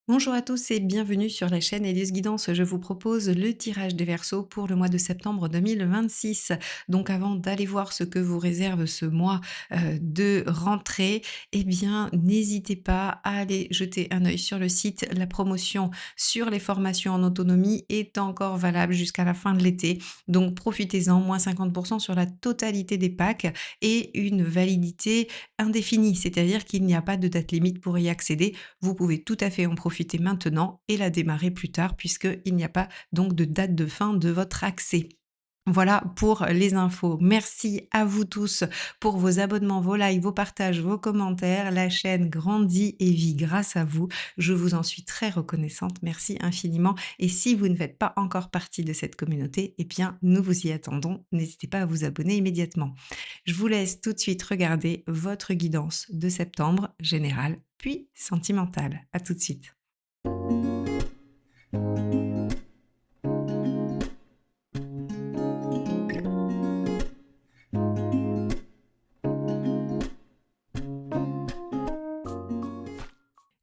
Bonjour à tous et bienvenue sur la chaîne Elios Guidance. Je vous propose le tirage des Verseaux pour le mois de septembre 2026. Donc avant d'aller voir ce que vous réserve ce mois de rentrée, eh bien n'hésitez pas à aller jeter un œil sur le site. La promotion sur les formations en autonomie est encore valable jusqu'à la fin de l'été. Donc profitez-en, moins 50% sur la totalité des packs et une validité indéfinie, c'est-à-dire qu'il n'y a pas de date limite pour y accéder. Vous pouvez tout à fait en profiter maintenant et la démarrer plus tard puisqu'il n'y a pas donc de date de fin de votre accès. Voilà pour les infos. Merci à vous tous pour vos abonnements, vos likes, vos partages, vos commentaires. La chaîne grandit et vit grâce à vous. Je vous en suis très reconnaissante. Merci infiniment. Et si vous ne faites pas encore partie de cette communauté, eh bien, nous vous y attendons. N'hésitez pas à vous abonner immédiatement. Je vous laisse tout de suite regarder votre guidance de septembre générale, puis sentimentale. À tout de suite.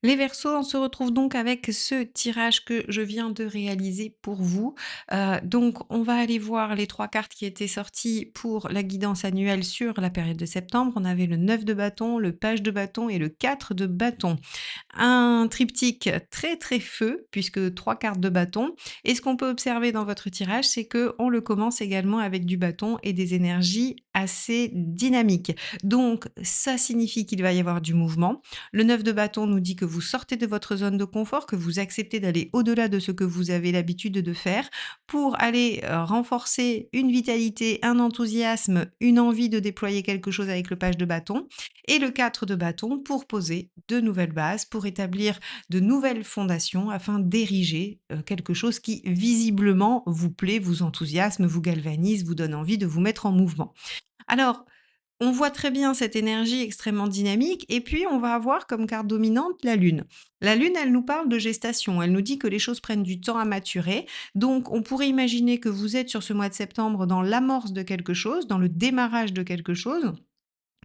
Les Verseaux, on se retrouve donc avec ce tirage que je viens de réaliser pour vous. Donc on va aller voir les 3 cartes qui étaient sorties pour la guidance annuelle sur la période de septembre. On avait le 9 de bâton, le page de bâton et le 4 de bâton. Un triptyque très, très feu puisque 3 cartes de bâton et ce qu'on peut observer dans votre tirage, c'est que on le commence également avec du bâton et des énergies assez dynamiques. Donc ça signifie qu'il va y avoir du mouvement. Le 9 de bâton nous dit que vous sortez de votre zone de confort, que vous acceptez d'aller au-delà de ce que vous avez l'habitude de faire pour aller, renforcer une vitalité, un enthousiasme, une envie de déployer quelque chose avec le page de bâton et le 4 de bâton pour poser de nouvelles bases, pour établir de nouvelles fondations afin d'ériger, quelque chose qui visiblement vous plaît, vous enthousiasme, vous galvanise, vous donne envie de vous mettre en mouvement. Alors, on voit très bien cette énergie extrêmement dynamique et puis on va avoir comme carte dominante la Lune. La Lune, elle nous parle de gestation, elle nous dit que les choses prennent du temps à maturer. Donc on pourrait imaginer que vous êtes sur ce mois de septembre dans l'amorce de quelque chose, dans le démarrage de quelque chose,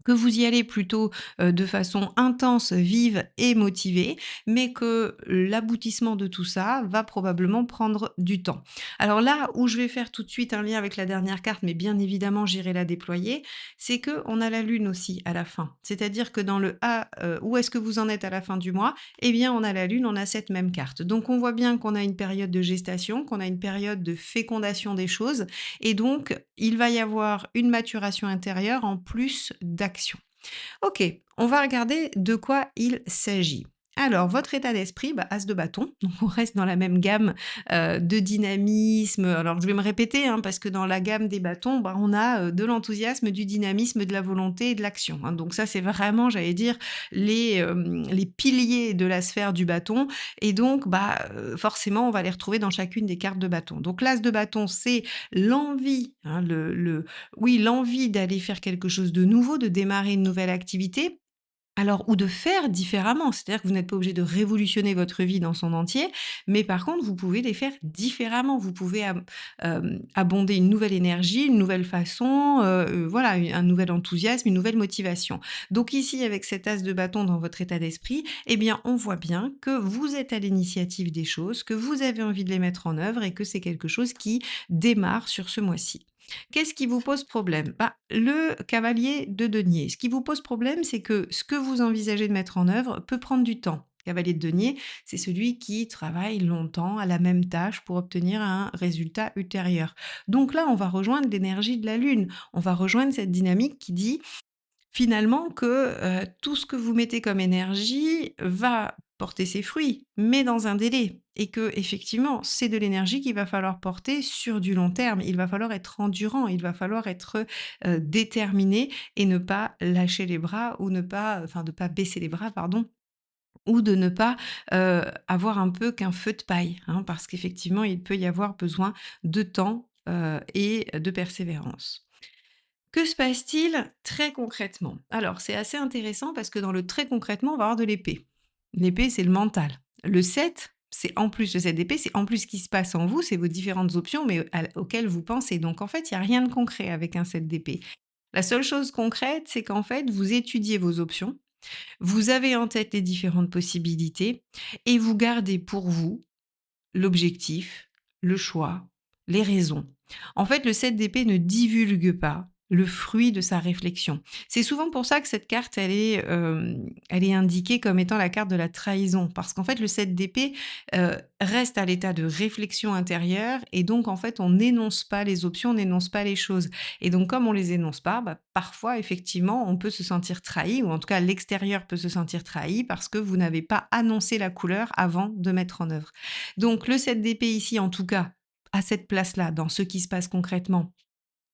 que vous y allez plutôt, de façon intense, vive et motivée, mais que l'aboutissement de tout ça va probablement prendre du temps. Alors là où je vais faire tout de suite un lien avec la dernière carte, mais bien évidemment j'irai la déployer, c'est que on a la lune aussi à la fin. C'est-à-dire que dans le A, où est-ce que vous en êtes à la fin du mois? Eh bien on a la lune, on a cette même carte. Donc on voit bien qu'on a une période de gestation, qu'on a une période de fécondation des choses et donc il va y avoir une maturation intérieure en plus d'action. OK, on va regarder de quoi il s'agit. Alors, votre état d'esprit, bah, as de bâton, donc on reste dans la même gamme, de dynamisme. Alors je vais me répéter, hein, parce que dans la gamme des bâtons, bah, on a, de l'enthousiasme, du dynamisme, de la volonté et de l'action, hein. Donc ça, c'est vraiment, j'allais dire, les piliers de la sphère du bâton et donc, bah, forcément, on va les retrouver dans chacune des cartes de bâton. Donc l'as de bâton, c'est l'envie, hein, le oui, l'envie d'aller faire quelque chose de nouveau, de démarrer une nouvelle activité, alors ou de faire différemment. C'est-à-dire que vous n'êtes pas obligé de révolutionner votre vie dans son entier, mais par contre, vous pouvez les faire différemment. Vous pouvez abonder une nouvelle énergie, une nouvelle façon, voilà, un nouvel enthousiasme, une nouvelle motivation. Donc ici, avec cet as de bâton dans votre état d'esprit, eh bien, on voit bien que vous êtes à l'initiative des choses, que vous avez envie de les mettre en œuvre et que c'est quelque chose qui démarre sur ce mois-ci. Qu'est-ce qui vous pose problème? Bah, le cavalier de denier. Ce qui vous pose problème, c'est que ce que vous envisagez de mettre en œuvre peut prendre du temps. Cavalier de denier, c'est celui qui travaille longtemps à la même tâche pour obtenir un résultat ultérieur. Donc là, on va rejoindre l'énergie de la lune. On va rejoindre cette dynamique qui dit finalement que, tout ce que vous mettez comme énergie va porter ses fruits, mais dans un délai et que effectivement, c'est de l'énergie qu'il va falloir porter sur du long terme. Il va falloir être endurant, il va falloir être, déterminé et ne pas lâcher les bras ou ne pas enfin, de pas baisser les bras, pardon, ou de ne pas, avoir un peu qu'un feu de paille, hein, parce qu'effectivement, il peut y avoir besoin de temps, et de persévérance. Que se passe-t-il très concrètement? Alors, c'est assez intéressant parce que dans le très concrètement, on va avoir de l'épée. L'épée, c'est le mental. Le 7, c'est en plus de cette épée, c'est en plus ce qui se passe en vous, c'est vos différentes options, mais auxquelles vous pensez. Donc, en fait, il y a rien de concret avec un 7 d'épée. La seule chose concrète, c'est qu'en fait, vous étudiez vos options Vous avez en tête les différentes possibilités et vous gardez pour vous l'objectif, le choix, les raisons. En fait, le 7 d'épée ne divulgue pas le fruit de sa réflexion. C'est souvent pour ça que cette carte, elle est indiquée comme étant la carte de la trahison. Parce qu'en fait, le 7 d'épée reste à l'état de réflexion intérieure et donc, en fait, on n'énonce pas les options, on n'énonce pas les choses. Et donc, comme on les énonce pas, bah, parfois, effectivement, on peut se sentir trahi ou en tout cas, l'extérieur peut se sentir trahi parce que vous n'avez pas annoncé la couleur avant de mettre en œuvre. Donc le 7 d'épée ici, en tout cas, à cette place-là, dans ce qui se passe concrètement,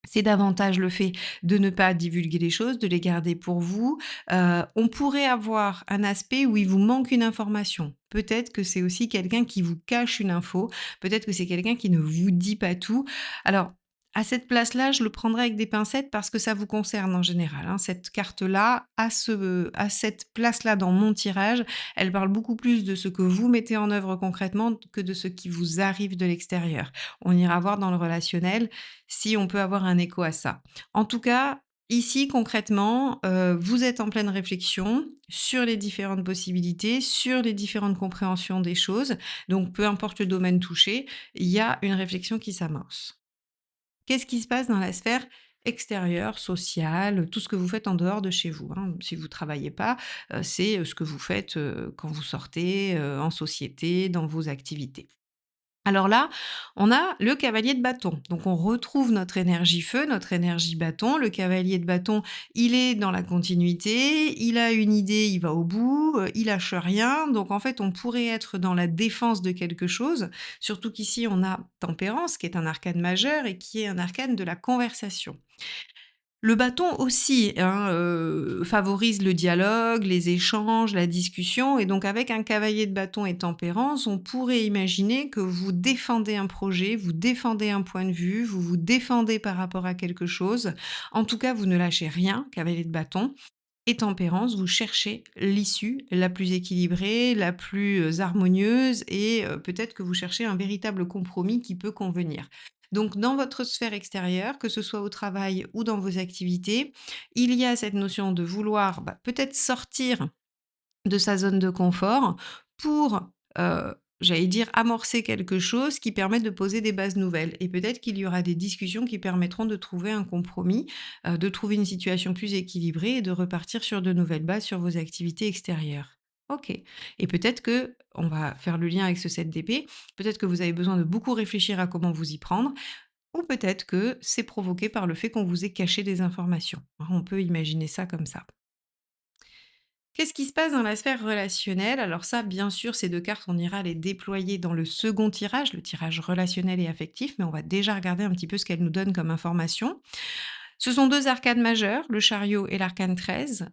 c'est davantage le fait de ne pas divulguer les choses, de les garder pour vous. On pourrait avoir un aspect où il vous manque une information. Peut-être que c'est aussi quelqu'un qui vous cache une info, peut-être que c'est quelqu'un qui ne vous dit pas tout. Alors, à cette place-là, je le prendrai avec des pincettes parce que ça vous concerne en général, hein. Cette carte-là, à cette place-là dans mon tirage, elle parle beaucoup plus de ce que vous mettez en œuvre concrètement que de ce qui vous arrive de l'extérieur. On ira voir dans le relationnel si on peut avoir un écho à ça. En tout cas, ici concrètement, vous êtes en pleine réflexion sur les différentes possibilités, sur les différentes compréhensions des choses. Donc peu importe le domaine touché, il y a une réflexion qui s'amorce. Qu'est-ce qui se passe dans la sphère extérieure, sociale, tout ce que vous faites en dehors de chez vous, hein? Si vous travaillez pas, c'est, ce que vous faites, quand vous sortez, en société, dans vos activités. Alors là, on a le cavalier de bâton. Donc on retrouve notre énergie feu, notre énergie bâton. Le cavalier de bâton, il est dans la continuité, il a une idée, il va au bout, il lâche rien. Donc en fait, on pourrait être dans la défense de quelque chose, surtout qu'ici on a tempérance, qui est un arcane majeur et qui est un arcane de la conversation. Le bâton aussi, hein, favorise le dialogue, les échanges, la discussion et donc avec un cavalier de bâton et tempérance, on pourrait imaginer que vous défendez un projet, vous défendez un point de vue, vous vous défendez par rapport à quelque chose. En tout cas, vous ne lâchez rien, cavalier de bâton et tempérance, vous cherchez l'issue la plus équilibrée, la plus, harmonieuse et peut-être que vous cherchez un véritable compromis qui peut convenir. Donc dans votre sphère extérieure, que ce soit au travail ou dans vos activités, il y a cette notion de vouloir, bah, peut-être sortir de sa zone de confort pour, j'allais dire amorcer quelque chose qui permette de poser des bases nouvelles et peut-être qu'il y aura des discussions qui permettront de trouver un compromis, de trouver une situation plus équilibrée et de repartir sur de nouvelles bases sur vos activités extérieures. OK et peut-être que on va faire le lien avec ce 7 d'épée, peut-être que vous avez besoin de beaucoup réfléchir à comment vous y prendre ou peut-être que c'est provoqué par le fait qu'on vous ait caché des informations. Hein, on peut imaginer ça comme ça. Qu'est-ce qui se passe dans la sphère relationnelle? Alors ça, bien sûr, ces 2 cartes, on ira les déployer dans le second tirage, le tirage relationnel et affectif, mais on va déjà regarder un petit peu ce qu'elles nous donnent comme information. Ce sont 2 arcanes majeures, le chariot et l'arcane 13,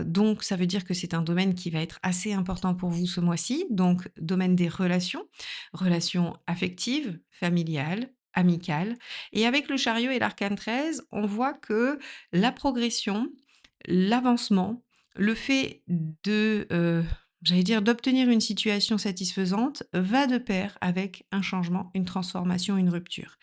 donc ça veut dire que c'est un domaine qui va être assez important pour vous ce mois-ci, donc domaine des relations, relations affectives, familiales, amicales et avec le chariot et l'arcane 13, on voit que la progression, l'avancement, le fait de, j'allais dire d'obtenir une situation satisfaisante va de pair avec un changement, une transformation, une rupture.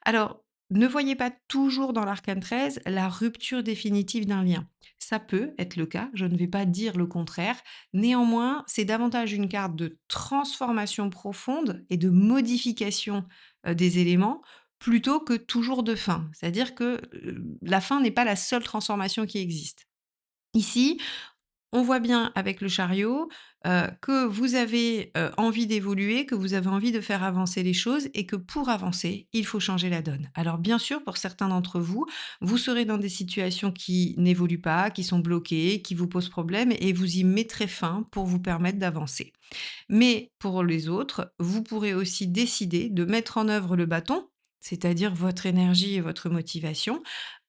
Alors, ne voyez pas toujours dans l'arcane 13 la rupture définitive d'un lien. Ça peut être le cas, je ne vais pas dire le contraire. Néanmoins, c'est davantage une carte de transformation profonde et de modification des éléments plutôt que toujours de fin. C'est-à-dire que la fin n'est pas la seule transformation qui existe. Ici, on voit bien avec le chariot, que vous avez, envie d'évoluer, que vous avez envie de faire avancer les choses et que pour avancer, il faut changer la donne. Alors bien sûr, pour certains d'entre vous, vous serez dans des situations qui n'évoluent pas, qui sont bloquées, qui vous posent problème et vous y mettrez fin pour vous permettre d'avancer. Mais pour les autres, vous pourrez aussi décider de mettre en œuvre le bâton, c'est-à-dire votre énergie et votre motivation,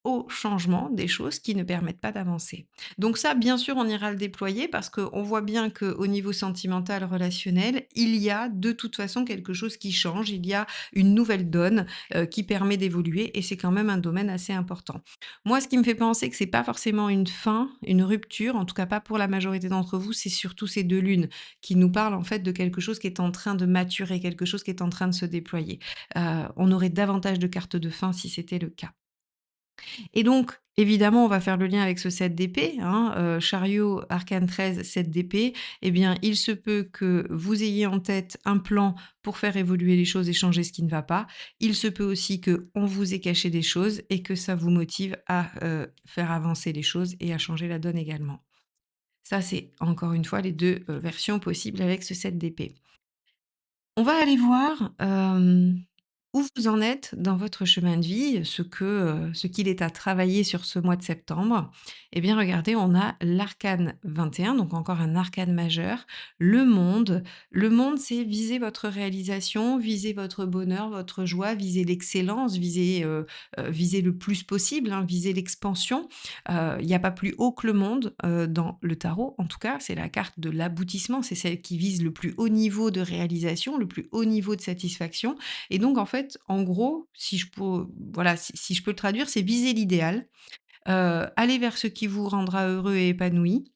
au changement des choses qui ne permettent pas d'avancer. Donc ça, bien sûr, on ira le déployer parce qu'on voit bien qu'au niveau sentimental, relationnel, il y a de toute façon quelque chose qui change, il y a une nouvelle donne qui permet d'évoluer et c'est quand même un domaine assez important. Moi, ce qui me fait penser que c'est pas forcément une fin, une rupture, en tout cas pas pour la majorité d'entre vous, c'est surtout ces deux lunes qui nous parle en fait de quelque chose qui est en train de maturer, quelque chose qui est en train de se déployer. On aurait davantage de cartes de fin si c'était le cas. Et donc, évidemment, on va faire le lien avec ce 7 d'épée, hein, chariot, arcane 13, 7 d'épée. Eh bien, il se peut que vous ayez en tête un plan pour faire évoluer les choses et changer ce qui ne va pas. Il se peut aussi qu'on vous ait caché des choses et que ça vous motive à, faire avancer les choses et à changer la donne également. Ça, c'est encore une fois les 2 versions possibles avec ce 7 d'épée. On va aller voir, où vous en êtes dans votre chemin de vie, ce qu'il est à travailler sur ce mois de septembre. Eh bien, regardez, on a l'arcane 21, donc encore un arcane majeur, le monde. Le monde, c'est viser votre réalisation, viser votre bonheur, votre joie, viser l'excellence, viser le plus possible, hein, viser l'expansion. Il n'y a pas plus haut que le monde, dans le tarot, en tout cas, c'est la carte de l'aboutissement, c'est celle qui vise le plus haut niveau de réalisation, le plus haut niveau de satisfaction et donc en fait, en gros, si je peux voilà, si je peux le traduire, c'est viser l'idéal, aller vers ce qui vous rendra heureux et épanoui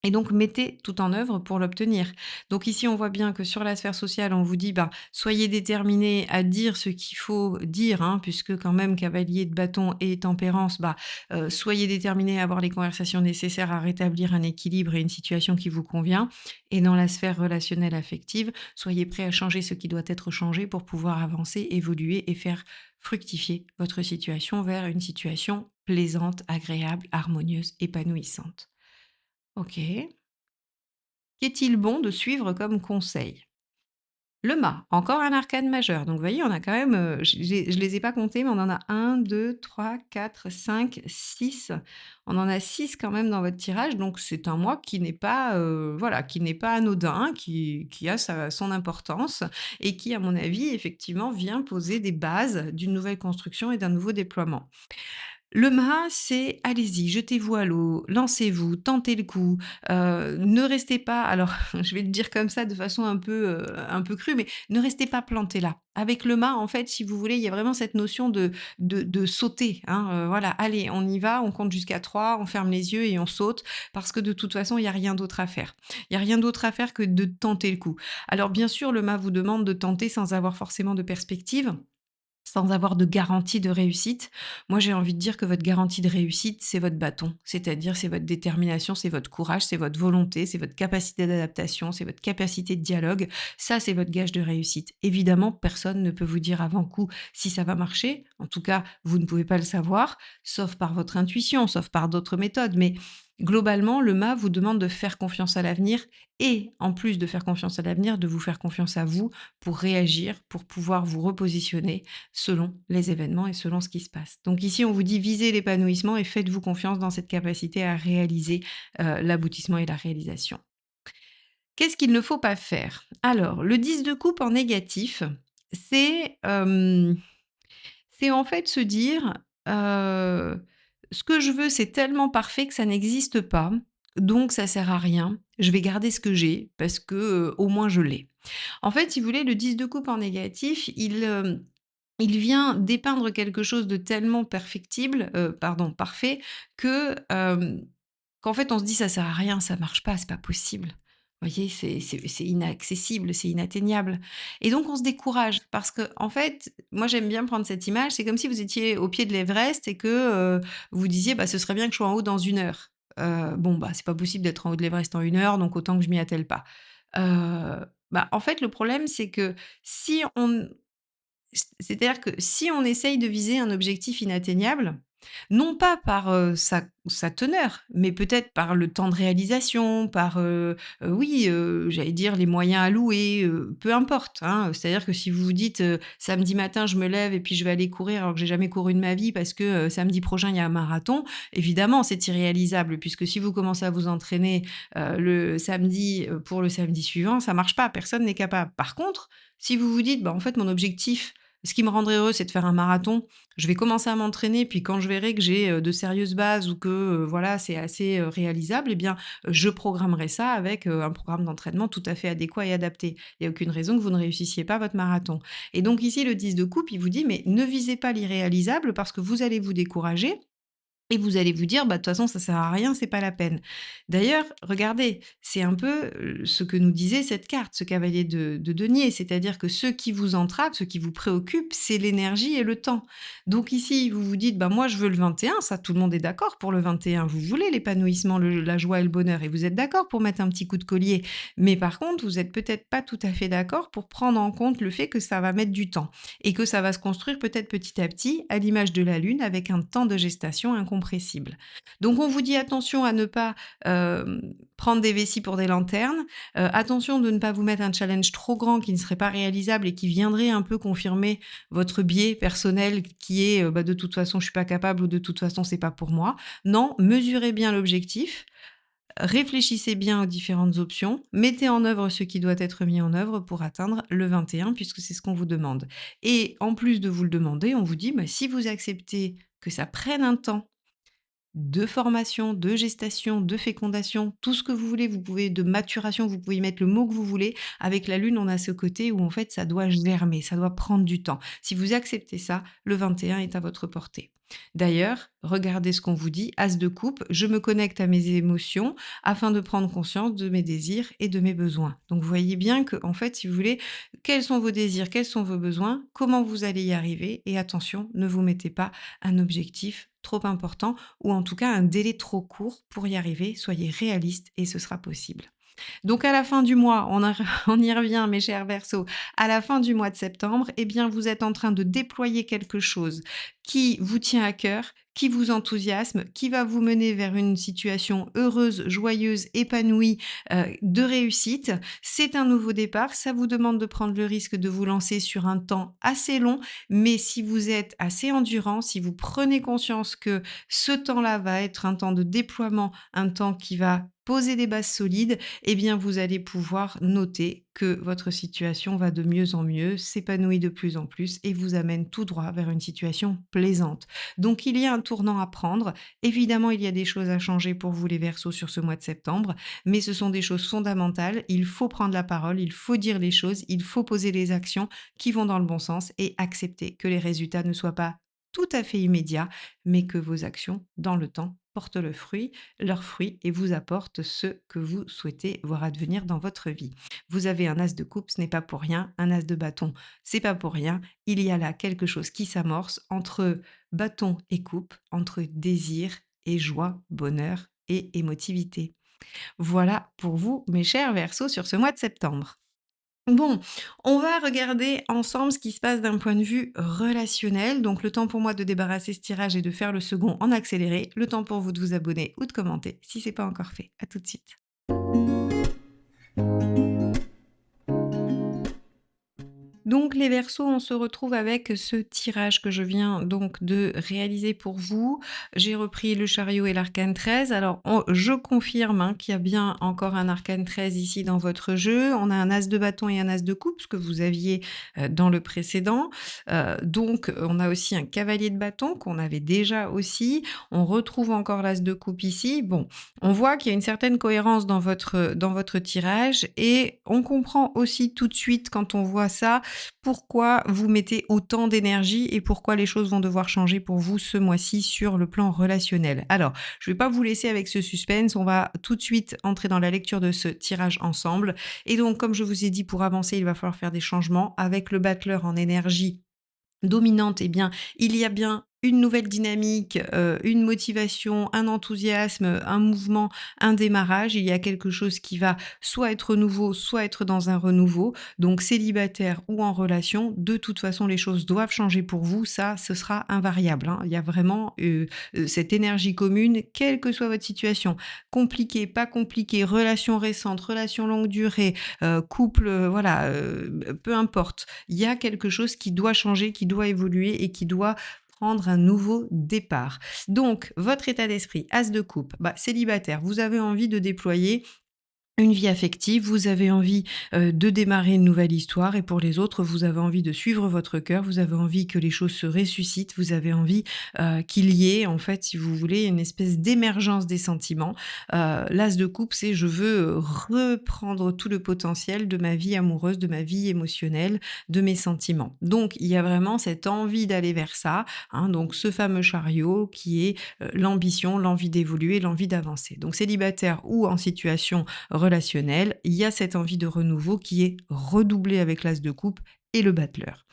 et donc mettez tout en œuvre pour l'obtenir. Donc ici, on voit bien que sur la sphère sociale, on vous dit, bah, soyez déterminés à dire ce qu'il faut dire, hein, puisque quand même cavalier de bâton et tempérance, bah, soyez déterminés à avoir les conversations nécessaires à rétablir un équilibre et une situation qui vous convient. Et dans la sphère relationnelle affective, soyez prêts à changer ce qui doit être changé pour pouvoir avancer, évoluer et faire fructifier votre situation vers une situation plaisante, agréable, harmonieuse, épanouissante. OK. Qu'est-il bon de suivre comme conseil? Le mât, encore un arcane majeur. Donc vous voyez, on a quand même, je les ai pas comptés, mais on en a un, deux, trois, quatre, cinq, 6. On en a 6 quand même dans votre tirage, donc c'est un mois qui n'est pas, voilà, qui n'est pas anodin, qui a sa son importance et qui, à mon avis, effectivement, vient poser des bases d'une nouvelle construction et d'un nouveau déploiement. Le mât, c'est allez-y, jetez-vous à l'eau, lancez-vous, tentez le coup, ne restez pas alors je vais le dire comme ça de façon un peu crue, mais ne restez pas planté là. Avec le mât, en fait, si vous voulez, il y a vraiment cette notion de sauter, hein, voilà, allez, on y va, on compte jusqu'à 3, on ferme les yeux et on saute parce que de toute façon, il y a rien d'autre à faire. Il y a rien d'autre à faire que de tenter le coup. Alors bien sûr, le mât vous demande de tenter sans avoir forcément de perspective. Sans avoir de garantie de réussite. Moi, j'ai envie de dire que votre garantie de réussite, c'est votre bâton. C'est-à-dire, c'est votre détermination, c'est votre courage, c'est votre volonté, c'est votre capacité d'adaptation, c'est votre capacité de dialogue. Ça, c'est votre gage de réussite. Évidemment, personne ne peut vous dire avant coup si ça va marcher. En tout cas, vous ne pouvez pas le savoir, sauf par votre intuition, sauf par d'autres méthodes. Mais globalement, le mât vous demande de faire confiance à l'avenir et, en plus de faire confiance à l'avenir, de vous faire confiance à vous pour réagir, pour pouvoir vous repositionner selon les événements et selon ce qui se passe. Donc ici, on vous dit visez l'épanouissement et faites-vous confiance dans cette capacité à réaliser, l'aboutissement et la réalisation. Qu'est-ce qu'il ne faut pas faire? Alors, le 10 de coupe en négatif, c'est, c'est en fait se dire, heu: «Ce que je veux, c'est tellement parfait que ça n'existe pas, donc ça sert à rien. Je vais garder ce que j'ai parce que, au moins je l'ai». En fait, si vous voulez, le 10 de coupe en négatif, il vient dépeindre quelque chose de tellement perfectible, pardon, parfait que, qu'en fait on se dit: «Ça sert à rien, ça marche pas, c'est pas possible». Vous voyez? C'est inaccessible, c'est inatteignable et donc on se décourage parce que en fait, moi j'aime bien prendre cette image, c'est comme si vous étiez au pied de l'Everest et que, vous disiez: «Bah, ce serait bien que je sois en haut dans 1 heure». Bon, bah, c'est pas possible d'être en haut de l'Everest en 1 heure, donc autant que je m'y attelle pas. Bah, en fait, le problème, c'est que si on c'est-à-dire que si on essaye de viser un objectif inatteignable, non pas par, sa teneur, mais peut-être par le temps de réalisation, par, oui, j'allais dire les moyens alloués, peu importe, hein. C'est-à-dire que si vous vous dites, «Samedi matin, je me lève et puis je vais aller courir alors que j'ai jamais couru de ma vie parce que, samedi prochain, il y a un marathon», évidemment, c'est irréalisable puisque si vous commencez à vous entraîner, le samedi, pour le samedi suivant, ça marche pas, personne n'est capable. Par contre, si vous vous dites: «Bah, en fait, mon objectif, ce qui me rendrait heureux, c'est de faire un marathon. Je vais commencer à m'entraîner, puis quand je verrai que j'ai, de sérieuses bases ou que, voilà, c'est assez, réalisable et bien, je programmerai ça avec, un programme d'entraînement tout à fait adéquat et adapté. Il y a aucune raison que vous ne réussissiez pas votre marathon et donc ici, le 10 de coupe, il vous dit: «Mais ne visez pas l'irréalisable parce que vous allez vous décourager et vous allez vous dire: «Bah, de toute façon, ça sert à rien, c'est pas la peine». D'ailleurs, regardez, c'est un peu, ce que nous disait cette carte, ce cavalier de denier. C'est-à-dire que ce qui vous entrave, ce qui vous préoccupe, c'est l'énergie et le temps. Donc ici, vous vous dites: «Bah, moi, je veux le 21», ça, tout le monde est d'accord pour le 21. Vous voulez l'épanouissement, la joie et le bonheur et vous êtes d'accord pour mettre un petit coup de collier. Mais par contre, vous êtes peut-être pas tout à fait d'accord pour prendre en compte le fait que ça va mettre du temps et que ça va se construire peut-être petit à petit, à l'image de la Lune, avec un temps de gestation incompressible. Donc on vous dit attention à ne pas prendre des vessies pour des lanternes, attention de ne pas vous mettre un challenge trop grand qui ne serait pas réalisable et qui viendrait un peu confirmer votre biais personnel qui est bah, de toute façon je suis pas capable ou de toute façon c'est pas pour moi. Non, mesurez bien l'objectif, réfléchissez bien aux différentes options, mettez en œuvre ce qui doit être mis en œuvre pour atteindre le 21 puisque c'est ce qu'on vous demande. Et en plus de vous le demander, on vous dit, bah, si vous acceptez que ça prenne un temps de formation, de gestation, de fécondation, tout ce que vous voulez, vous pouvez de maturation, vous pouvez y mettre le mot que vous voulez. Avec la lune, on a ce côté où en fait ça doit germer, ça doit prendre du temps. Si vous acceptez ça, le 21 est à votre portée. D'ailleurs, regardez ce qu'on vous dit, as de coupe, je me connecte à mes émotions afin de prendre conscience de mes désirs et de mes besoins. Donc vous voyez bien que en fait, si vous voulez, quels sont vos désirs, quels sont vos besoins, comment vous allez y arriver et attention, ne vous mettez pas un objectif trop important ou en tout cas un délai trop court pour y arriver. Soyez réaliste et ce sera possible. Donc à la fin du mois, on y revient mes chers Verseaux, à la fin du mois de septembre, eh bien vous êtes en train de déployer quelque chose qui vous tient à cœur, qui vous enthousiasme, qui va vous mener vers une situation heureuse, joyeuse, épanouie, de réussite. C'est un nouveau départ, ça vous demande de prendre le risque de vous lancer sur un temps assez long, mais si vous êtes assez endurant, si vous prenez conscience que ce temps-là va être un temps de déploiement, un temps qui va poser des bases solides, eh bien, vous allez pouvoir noter que votre situation va de mieux en mieux, s'épanouit de plus en plus et vous amène tout droit vers une situation plaisante. Donc, il y a un tournant à prendre. Évidemment, il y a des choses à changer pour vous les Verseaux sur ce mois de septembre, mais ce sont des choses fondamentales. Il faut prendre la parole, il faut dire les choses, il faut poser les actions qui vont dans le bon sens et accepter que les résultats ne soient pas tout à fait immédiats, mais que vos actions dans le temps portent leurs fruits et vous apportent ce que vous souhaitez voir advenir dans votre vie. Vous avez un as de coupe, ce n'est pas pour rien, un as de bâton, c'est pas pour rien. Il y a là quelque chose qui s'amorce entre bâton et coupe, entre désir et joie, bonheur et émotivité. Voilà pour vous, mes chers Verseaux, sur ce mois de septembre. Bon, on va regarder ensemble ce qui se passe d'un point de vue relationnel. Donc, le temps pour moi de débarrasser ce tirage et de faire le second en accéléré. Le temps pour vous de vous abonner ou de commenter si c'est pas encore fait. À tout de suite. Donc les Verseaux, on se retrouve avec ce tirage que je viens donc de réaliser pour vous. J'ai repris le chariot et l'arcane 13. Alors je confirme hein, qu'il y a bien encore un arcane 13 ici dans votre jeu. On a un as de bâton et un as de coupe, ce que vous aviez dans le précédent. Donc on a aussi un cavalier de bâton qu'on avait déjà aussi. On retrouve encore l'as de coupe ici. Bon, on voit qu'il y a une certaine cohérence dans votre tirage et on comprend aussi tout de suite quand on voit ça pourquoi vous mettez autant d'énergie et pourquoi les choses vont devoir changer pour vous ce mois-ci sur le plan relationnel. Alors, je ne vais pas vous laisser avec ce suspense, on va tout de suite entrer dans la lecture de ce tirage ensemble. Et donc, comme je vous ai dit, pour avancer, il va falloir faire des changements. Avec le battleur en énergie dominante, eh bien, il y a bien une nouvelle dynamique, une motivation, un enthousiasme, un mouvement, un démarrage. Il y a quelque chose qui va soit être nouveau, soit être dans un renouveau. Donc célibataire ou en relation, de toute façon, les choses doivent changer pour vous. Ça, ce sera invariable, hein. Il y a vraiment, cette énergie commune, quelle que soit votre situation. Compliquée, pas compliquée, relation récente, relation longue durée, couple, voilà, peu importe. Il y a quelque chose qui doit changer, qui doit évoluer et qui doit prendre un nouveau départ. Donc, votre état d'esprit, as de coupe, bah, célibataire, vous avez envie de déployer Une vie affective, vous avez envie, de démarrer une nouvelle histoire et pour les autres, vous avez envie de suivre votre cœur, vous avez envie que les choses se ressuscitent, vous avez envie, qu'il y ait, en fait, si vous voulez, une espèce d'émergence des sentiments. L'as de coupe, c'est: «Je veux, reprendre tout le potentiel de ma vie amoureuse, de ma vie émotionnelle, de mes sentiments». Donc il y a vraiment cette envie d'aller vers ça, hein, donc ce fameux chariot qui est, l'ambition, l'envie d'évoluer, l'envie d'avancer. Donc célibataire ou en situation relationnel, il y a cette envie de renouveau qui est redoublée avec l'as de coupe et le battleur.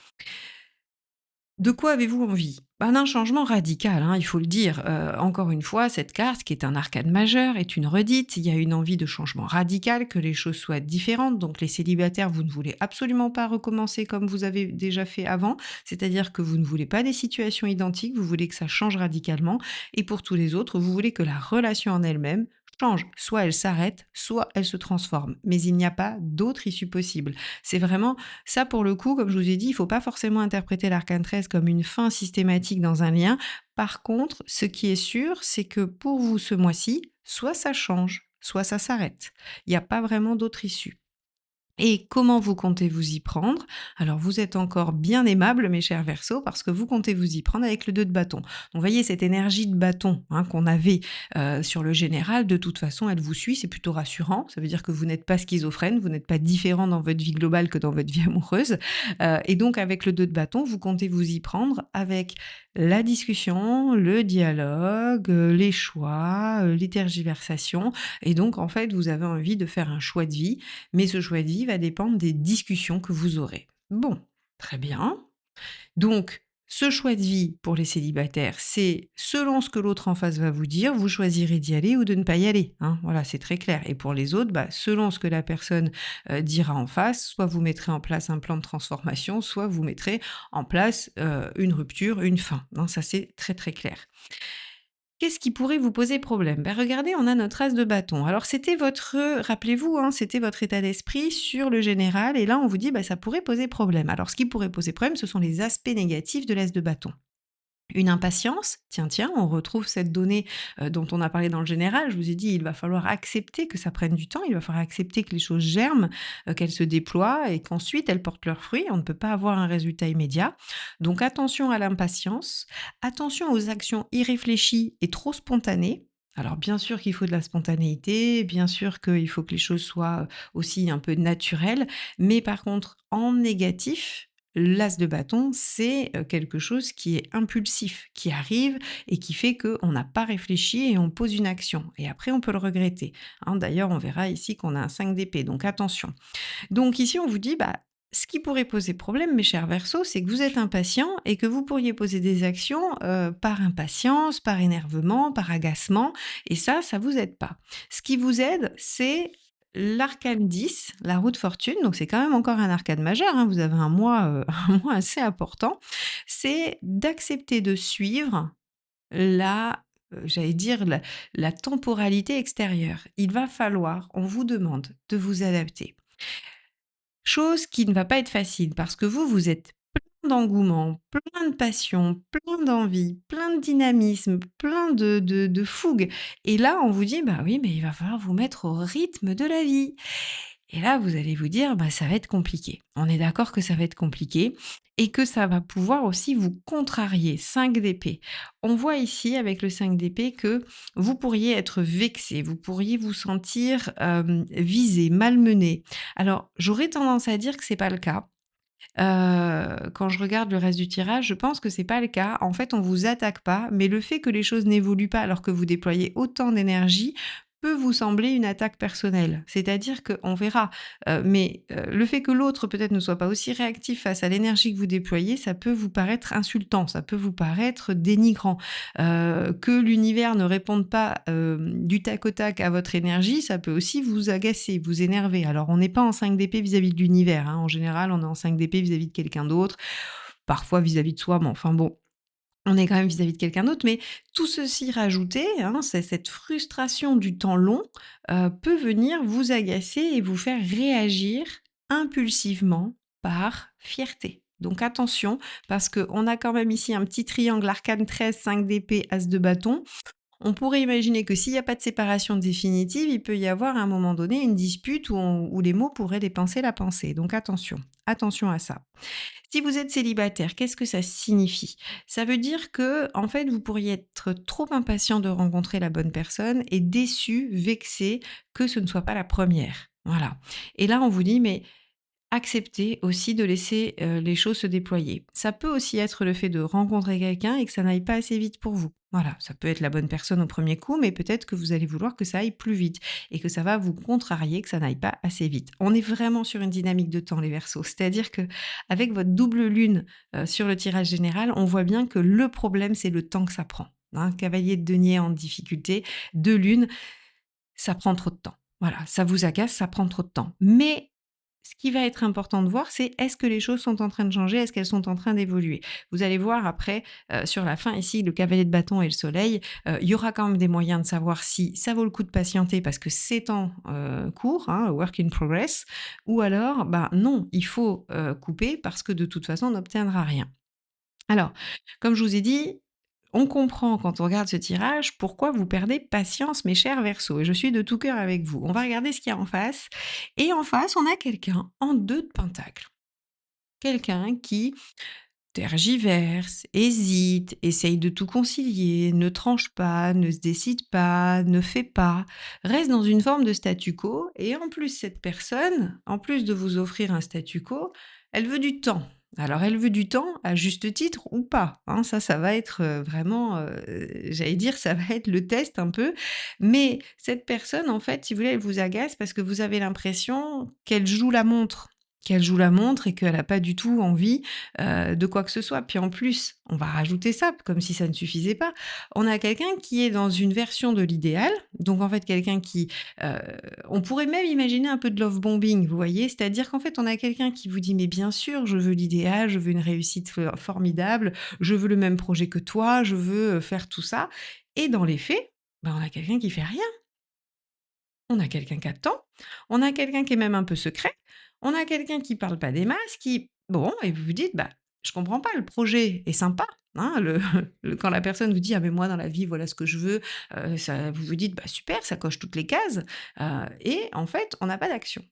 De quoi avez-vous envie? Ben, d'un changement radical, hein, il faut le dire. Encore une fois, cette carte, qui est un arcane majeur, est une redite. Il y a une envie de changement radical, que les choses soient différentes. Donc les célibataires, vous ne voulez absolument pas recommencer comme vous avez déjà fait avant. C'est-à-dire que vous ne voulez pas des situations identiques, vous voulez que ça change radicalement. Et pour tous les autres, vous voulez que la relation en elle-même change. Soit elle s'arrête, soit elle se transforme. Mais il n'y a pas d'autre issue possible. C'est vraiment ça, pour le coup, comme je vous ai dit, il faut pas forcément interpréter l'arcane 13 comme une fin systématique dans un lien. Par contre, ce qui est sûr, c'est que pour vous ce mois-ci, soit ça change, soit ça s'arrête. Il n'y a pas vraiment d'autre issue. Et comment vous comptez vous y prendre? Alors vous êtes encore bien aimable, mes chers Verseaux, parce que vous comptez vous y prendre avec le 2 de bâton. Donc vous voyez cette énergie de bâton, hein, qu'on avait, sur le général, de toute façon, elle vous suit, c'est plutôt rassurant. Ça veut dire que vous n'êtes pas schizophrène, vous n'êtes pas différent dans votre vie globale que dans votre vie amoureuse. Et donc avec le 2 de bâton, vous comptez vous y prendre avec la discussion, le dialogue, les choix, les tergiversations. Et donc en fait, vous avez envie de faire un choix de vie, mais ce choix de vie va dépendre des discussions que vous aurez. Bon, très bien. Donc, ce choix de vie pour les célibataires, c'est selon ce que l'autre en face va vous dire, vous choisirez d'y aller ou de ne pas y aller, hein. Voilà, c'est très clair. Et pour les autres, bah, selon ce que la personne dira en face, soit vous mettrez en place un plan de transformation, soit vous mettrez en place une rupture, une fin, hein. Ça, c'est très très clair. Qu'est-ce qui pourrait vous poser problème? Ben regardez, on a notre as de bâton. Alors c'était votre, rappelez-vous, hein, c'était votre état d'esprit sur le général et là on vous dit: «Bah, ça pourrait poser problème». Alors ce qui pourrait poser problème, ce sont les aspects négatifs de l'as de bâton. Une impatience, tiens, tiens, on retrouve cette donnée, dont on a parlé dans le général. Je vous ai dit, il va falloir accepter que ça prenne du temps, il va falloir accepter que les choses germent, qu'elles se déploient et qu'ensuite elles portent leurs fruits. On ne peut pas avoir un résultat immédiat. Donc attention à l'impatience, attention aux actions irréfléchies et trop spontanées. Alors bien sûr qu'il faut de la spontanéité, bien sûr qu'il faut que les choses soient, aussi un peu naturelles, mais par contre en négatif, l'as de bâton, c'est, quelque chose qui est impulsif, qui arrive et qui fait qu'on n'a pas réfléchi et on pose une action et après on peut le regretter, hein. D'ailleurs, on verra ici qu'on a un 5 d'épée, donc attention. Donc ici, on vous dit, bah, ce qui pourrait poser problème, mes chers Verseaux, c'est que vous êtes impatient et que vous pourriez poser des actions, par impatience, par énervement, par agacement et ça vous aide pas. Ce qui vous aide, c'est l'arcane 10, la roue de fortune, donc c'est quand même encore un arcane majeur, hein, vous avez un mois, un mois assez important. C'est d'accepter de suivre la, j'allais dire la temporalité extérieure. Il va falloir, on vous demande de vous adapter. Chose qui ne va pas être facile parce que vous êtes plein d'engouement, plein de passion, plein d'envie, plein de dynamisme, plein de fougue et là, on vous dit: «Bah oui, mais il va falloir vous mettre au rythme de la vie». Et là, vous allez vous dire: «Bah, ça va être compliqué». On est d'accord que ça va être compliqué et que ça va pouvoir aussi vous contrarier. 5 d'épée. On voit ici avec le 5 d'épée que vous pourriez être vexé, vous pourriez vous sentir, visé, malmené. Alors, j'aurais tendance à dire que c'est pas le cas. Quand je regarde le reste du tirage, je pense que c'est pas le cas. En fait, on vous attaque pas, mais le fait que les choses n'évoluent pas alors que vous déployez autant d'énergie peut vous sembler une attaque personnelle. C'est-à-dire qu'on verra, le fait que l'autre peut-être ne soit pas aussi réactif face à l'énergie que vous déployez, ça peut vous paraître insultant, ça peut vous paraître dénigrant. Que l'univers ne réponde pas, du tac au tac à votre énergie, ça peut aussi vous agacer, vous énerver. Alors on n'est pas en 5 d'épée vis-à-vis de l'univers, hein. En général, on est en 5 d'épée vis-à-vis de quelqu'un d'autre, parfois vis-à-vis de soi, mais enfin bon, on est quand même vis-à-vis de quelqu'un d'autre. Mais tout ceci rajouté, hein, c'est cette frustration du temps long, peut venir vous agacer et vous faire réagir impulsivement par fierté. Donc attention, parce qu'on a quand même ici un petit triangle arcane 13, 5 d'épée, as de bâton. On pourrait imaginer que s'il y a pas de séparation définitive, il peut y avoir à un moment donné une dispute où les mots pourraient dépenser la pensée. Donc attention, attention à ça. Si vous êtes célibataire, qu'est-ce que ça signifie? Ça veut dire que, en fait, vous pourriez être trop impatient de rencontrer la bonne personne et déçu, vexé que ce ne soit pas la première. Voilà. Et là, on vous dit: «Mais accepter aussi de laisser, les choses se déployer. Ça peut aussi être le fait de rencontrer quelqu'un et que ça n'aille pas assez vite pour vous. Voilà, ça peut être la bonne personne au premier coup, mais peut-être que vous allez vouloir que ça aille plus vite et que ça va vous contrarier, que ça n'aille pas assez vite. On est vraiment sur une dynamique de temps, les Verseaux. C'est-à-dire que avec votre double lune, sur le tirage général, on voit bien que le problème, c'est le temps que ça prend, hein. Cavalier de denier en difficulté, 2 lunes, ça prend trop de temps. Voilà, ça vous agace, ça prend trop de temps. Mais ce qui va être important de voir, c'est est-ce que les choses sont en train de changer? Est-ce qu'elles sont en train d'évoluer? Vous allez voir après, sur la fin ici, le cavalier de bâton et le soleil, il y aura quand même des moyens de savoir si ça vaut le coup de patienter parce que c'est en, cours, hein, work in progress, ou alors, bah, non, il faut, couper parce que de toute façon on n'obtiendra rien. Alors, comme je vous ai dit, on comprend quand on regarde ce tirage pourquoi vous perdez patience, mes chers Verseaux, et je suis de tout cœur avec vous. On va regarder ce qu'il y a en face. Et en face, on a quelqu'un en 2 de Pentacle. Quelqu'un qui tergiverse, hésite, essaye de tout concilier, ne tranche pas, ne se décide pas, ne fait pas, reste dans une forme de statu quo. Et en plus, cette personne, en plus de vous offrir un statu quo, elle veut du temps. Alors, elle veut du temps à juste titre ou pas, hein. Ça va être vraiment, j'allais dire, ça va être le test un peu. Mais cette personne, en fait, si vous voulez, elle vous agace parce que vous avez l'impression qu'elle joue la montre. Qu'elle joue la montre et qu'elle n'a pas du tout envie de quoi que ce soit. Puis en plus, on va rajouter ça, comme si ça ne suffisait pas. On a quelqu'un qui est dans une version de l'idéal, donc en fait quelqu'un qui, heu, on pourrait même imaginer un peu de love bombing, vous voyez? C'est-à-dire qu'en fait, on a quelqu'un qui vous dit: «Mais bien sûr, je veux l'idéal, je veux une réussite formidable, je veux le même projet que toi, je veux, faire tout ça», et dans les faits, bah, on a quelqu'un qui fait rien. On a quelqu'un qui attend, on a quelqu'un qui est même un peu secret, on a quelqu'un qui parle pas des masses, qui bon, et vous vous dites: «Bah, je comprends pas, le projet est sympa», hein, le quand la personne vous dit: «Ah mais moi dans la vie, voilà ce que je veux», ça vous vous dites: «Bah super, ça coche toutes les cases», et en fait, on n'a pas d'action.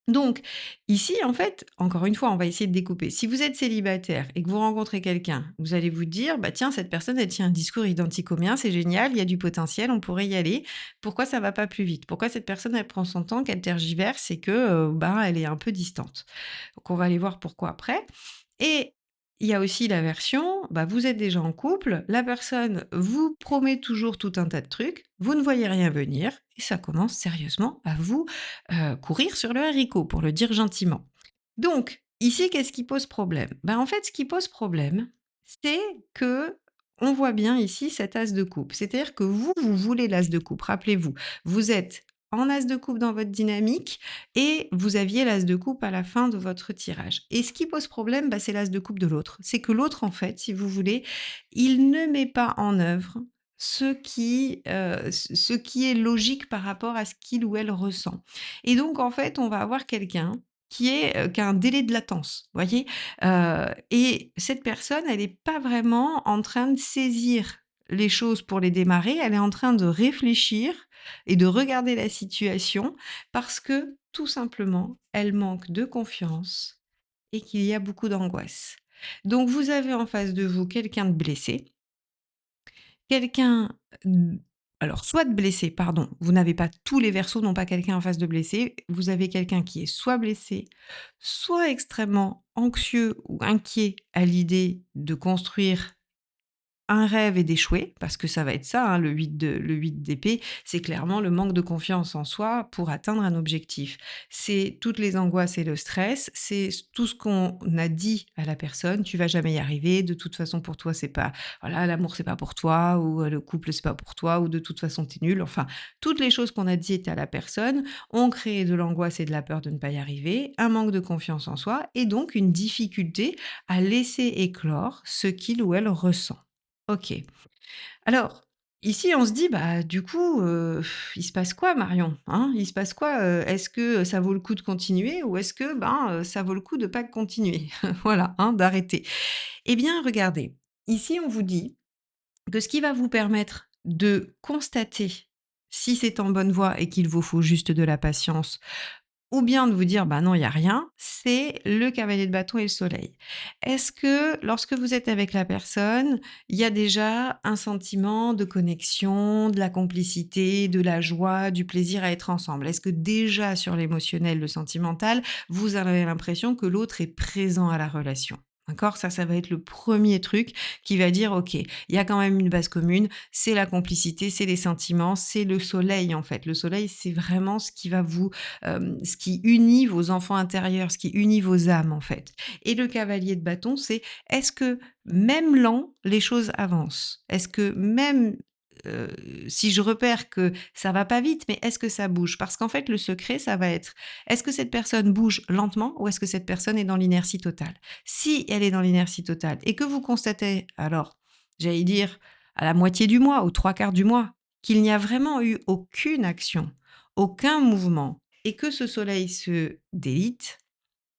Donc, ici, en fait, encore une fois, on va essayer de découper. Si vous êtes célibataire et que vous rencontrez quelqu'un, vous allez vous dire, bah tiens, cette personne, elle tient un discours identique au mien, c'est génial, il y a du potentiel, on pourrait y aller. Pourquoi ça va pas plus vite? Pourquoi cette personne, elle prend son temps, qu'elle tergiverse et que, bah, elle est un peu distante? Donc, on va aller voir pourquoi après. Et il y a aussi la version, bah, vous êtes déjà en couple, la personne vous promet toujours tout un tas de trucs, vous ne voyez rien venir et ça commence sérieusement à vous, courir sur le haricot, pour le dire gentiment. Donc ici, qu'est-ce qui pose problème? Ben en fait, ce qui pose problème, c'est que on voit bien ici cet as de coupe. C'est-à-dire que vous, vous voulez l'as de coupe. Rappelez-vous, vous êtes en as de coupe dans votre dynamique et vous aviez l'as de coupe à la fin de votre tirage. Et ce qui pose problème, bah, c'est l'as de coupe de l'autre. C'est que l'autre, en fait, si vous voulez, il ne met pas en œuvre ce qui est logique par rapport à ce qu'il ou elle ressent. Et donc, en fait, on va avoir quelqu'un qui a un délai de latence, voyez? Et cette personne, elle est pas vraiment en train de saisir les choses pour les démarrer, elle est en train de réfléchir et de regarder la situation parce que, tout simplement, elle manque de confiance et qu'il y a beaucoup d'angoisse. Donc vous avez en face de vous quelqu'un de blessé, quelqu'un, mmh, alors soit de blessé, pardon, vous n'avez pas tous les versos n'ont pas quelqu'un en face de blessé. Vous avez quelqu'un qui est soit blessé, soit extrêmement anxieux ou inquiet à l'idée de construire un rêve et d'échouer, parce que ça va être ça, hein, le 8 d'épée, c'est clairement le manque de confiance en soi pour atteindre un objectif. C'est toutes les angoisses et le stress, c'est tout ce qu'on a dit à la personne: «Tu vas jamais y arriver, de toute façon pour toi c'est pas voilà, l'amour c'est pas pour toi» ou «Le couple c'est pas pour toi» ou «De toute façon tu es nul». Enfin, toutes les choses qu'on a dites à la personne ont créé de l'angoisse et de la peur de ne pas y arriver, un manque de confiance en soi et donc une difficulté à laisser éclore ce qu'il ou elle ressent. OK. Alors, ici, on se dit: «Bah, du coup, il se passe quoi Marion?» Hein? Il se passe quoi? Est-ce que ça vaut le coup de continuer ou est-ce que, ben, ça vaut le coup de pas continuer? Voilà, hein, d'arrêter. Eh bien, regardez, ici, on vous dit que ce qui va vous permettre de constater si c'est en bonne voie et qu'il vous faut juste de la patience, ou bien de vous dire: «Bah, non, il y a rien», c'est le cavalier de bâton et le soleil. Est-ce que lorsque vous êtes avec la personne, il y a déjà un sentiment de connexion, de la complicité, de la joie, du plaisir à être ensemble? Est-ce que déjà sur l'émotionnel, le sentimental, vous avez l'impression que l'autre est présent à la relation? D'accord? Ça va être le premier truc qui va dire: «OK, il y a quand même une base commune, c'est la complicité, c'est les sentiments, c'est le soleil», en fait. Le soleil, c'est vraiment ce qui va vous ce qui unit vos enfants intérieurs, ce qui unit vos âmes, en fait. Et le cavalier de bâton, c'est est-ce que même lent, les choses avancent? Est-ce que même, heu, si je repère que ça va pas vite, mais est-ce que ça bouge? Parce qu'en fait, le secret, ça va être, est-ce que cette personne bouge lentement ou est-ce que cette personne est dans l'inertie totale? Si elle est dans l'inertie totale et que vous constatez, alors, j'allais dire, à la moitié du mois, aux 3/4 du mois, qu'il n'y a vraiment eu aucune action, aucun mouvement et que ce soleil se délite,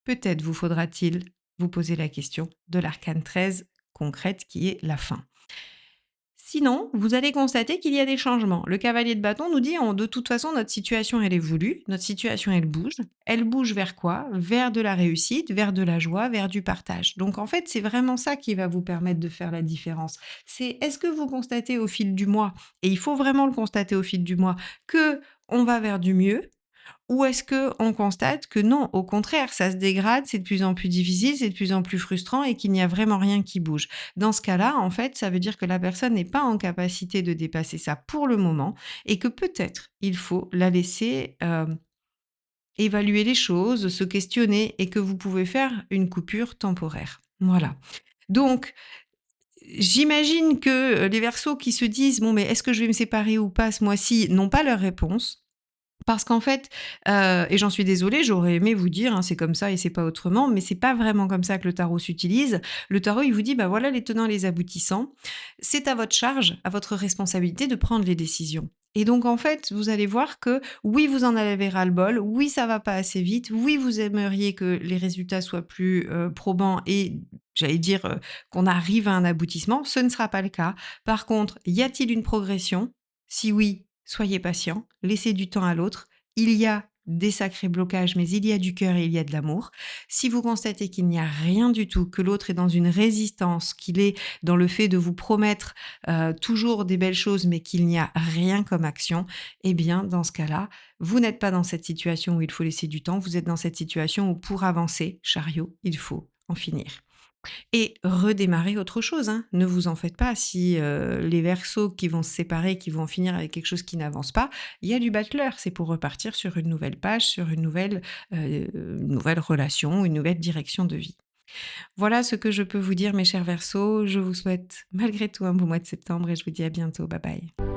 peut-être vous faudra-t-il vous poser la question de l'arcane 13 concrète qui est la fin. Sinon, vous allez constater qu'il y a des changements. Le cavalier de bâton nous dit, de toute façon, notre situation, elle est voulue, notre situation, elle bouge. Elle bouge vers quoi? Vers de la réussite, vers de la joie, vers du partage. Donc, en fait, c'est vraiment ça qui va vous permettre de faire la différence. C'est est-ce que vous constatez au fil du mois, et il faut vraiment le constater au fil du mois, que on va vers du mieux, ou est-ce que on constate que non, au contraire, ça se dégrade, c'est de plus en plus difficile, c'est de plus en plus frustrant et qu'il n'y a vraiment rien qui bouge? Dans ce cas-là, en fait, ça veut dire que la personne n'est pas en capacité de dépasser ça pour le moment et que peut-être il faut la laisser, évaluer les choses, se questionner et que vous pouvez faire une coupure temporaire. Voilà. Donc, j'imagine que, les Verseaux qui se disent: «Bon, mais est-ce que je vais me séparer ou pas ce mois-ci?» n'ont pas leur réponse. Parce qu'en fait, et j'en suis désolée, j'aurais aimé vous dire, hein: «C'est comme ça et c'est pas autrement», mais c'est pas vraiment comme ça que le tarot s'utilise. Le tarot, il vous dit: «Bah, voilà les tenants et les aboutissants. C'est à votre charge, à votre responsabilité de prendre les décisions». Et donc en fait, vous allez voir que oui, vous en avez ras-le-bol, oui, ça va pas assez vite, oui, vous aimeriez que les résultats soient plus, probants et j'allais dire, qu'on arrive à un aboutissement. Ce ne sera pas le cas. Par contre, y a-t-il une progression? Si oui, soyez patient, laissez du temps à l'autre. Il y a des sacrés blocages, mais il y a du cœur et il y a de l'amour. Si vous constatez qu'il n'y a rien du tout, que l'autre est dans une résistance, qu'il est dans le fait de vous promettre toujours des belles choses, mais qu'il n'y a rien comme action, eh bien, dans ce cas-là, vous n'êtes pas dans cette situation où il faut laisser du temps, vous êtes dans cette situation où pour avancer, chariot, il faut en finir. Et redémarrer autre chose, hein. Ne vous en faites pas si, les versos qui vont se séparer, qui vont en finir avec quelque chose qui n'avance pas, il y a du battleur. C'est pour repartir sur une nouvelle page, sur une nouvelle relation, une nouvelle direction de vie. Voilà ce que je peux vous dire mes chers Verseaux. Je vous souhaite malgré tout un beau mois de septembre et je vous dis à bientôt. Bye bye.